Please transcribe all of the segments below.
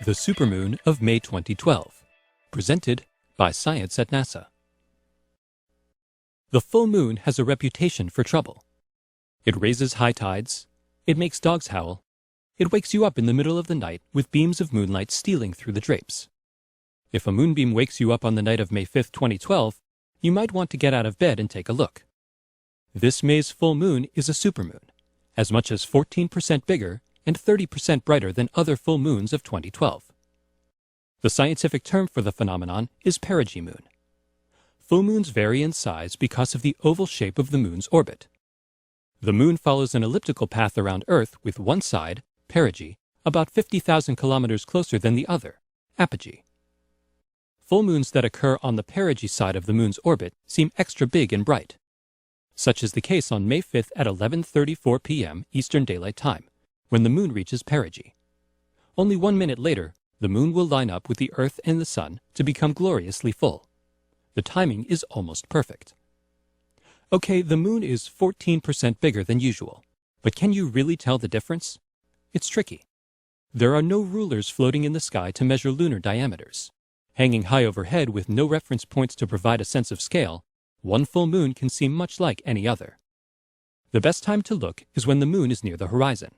The Supermoon of May 2012, presented by Science at NASA. The full moon has a reputation for trouble. It raises high tides, it makes dogs howl, it wakes you up in the middle of the night with beams of moonlight stealing through the drapes. If a moonbeam wakes you up on the night of May 5, 2012, you might want to get out of bed and take a look. This May's full moon is a supermoon, as much as 14% bigger and 30% brighter than other full moons of 2012. The scientific term for the phenomenon is perigee moon. Full moons vary in size because of the oval shape of the moon's orbit. The moon follows an elliptical path around Earth with one side, perigee, about 50,000 kilometers closer than the other, apogee. Full moons that occur on the perigee side of the moon's orbit seem extra big and bright. Such is the case on May 5th at 11:34 p.m. Eastern Daylight Time, when the moon reaches perigee. Only 1 minute later, the moon will line up with the Earth and the Sun to become gloriously full. The timing is almost perfect. Okay, the moon is 14% bigger than usual, but can you really tell the difference? It's tricky. There are no rulers floating in the sky to measure lunar diameters. Hanging high overhead with no reference points to provide a sense of scale, one full moon can seem much like any other. The best time to look is when the moon is near the horizon.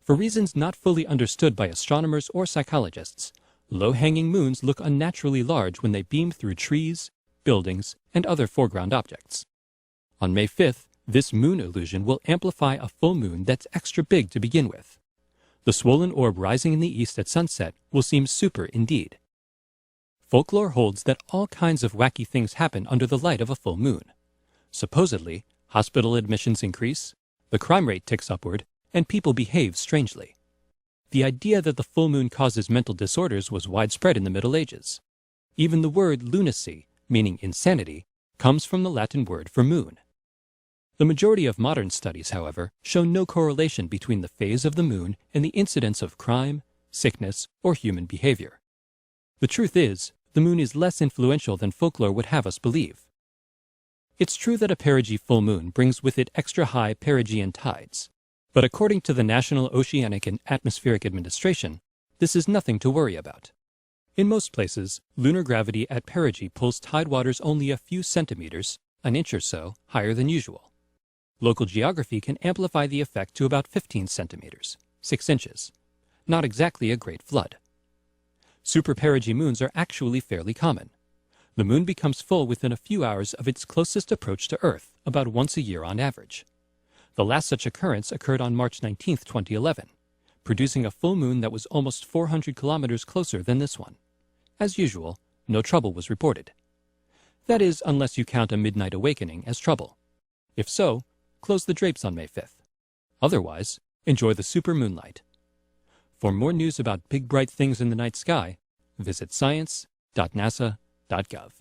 For reasons not fully understood by astronomers or psychologists, low-hanging moons look unnaturally large when they beam through trees, buildings, and other foreground objects. On May 5th, this moon illusion will amplify a full moon that's extra big to begin with. The swollen orb rising in the east at sunset will seem super indeed. Folklore holds that all kinds of wacky things happen under the light of a full moon. Supposedly, hospital admissions increase, the crime rate ticks upward, and people behave strangely. The idea that the full moon causes mental disorders was widespread in the Middle Ages. Even the word lunacy, meaning insanity, comes from the Latin word for moon. The majority of modern studies, however, show no correlation between the phase of the moon and the incidence of crime, sickness, or human behavior. The truth is, the moon is less influential than folklore would have us believe. It's true that a perigee full moon brings with it extra high perigean tides. But according to the National Oceanic and Atmospheric Administration, this is nothing to worry about. In most places, lunar gravity at perigee pulls tidewaters only a few centimeters, an inch or so, higher than usual. Local geography can amplify the effect to about 15 centimeters, 6 inches. Not exactly a great flood. Super perigee moons are actually fairly common. The moon becomes full within a few hours of its closest approach to Earth, about once a year on average. The last such occurrence occurred on March 19, 2011, producing a full moon that was almost 400 kilometers closer than this one. As usual, no trouble was reported. That is, unless you count a midnight awakening as trouble. If so, close the drapes on May 5th. Otherwise, enjoy the super moonlight. For more news about big bright things in the night sky, visit science.nasa.gov.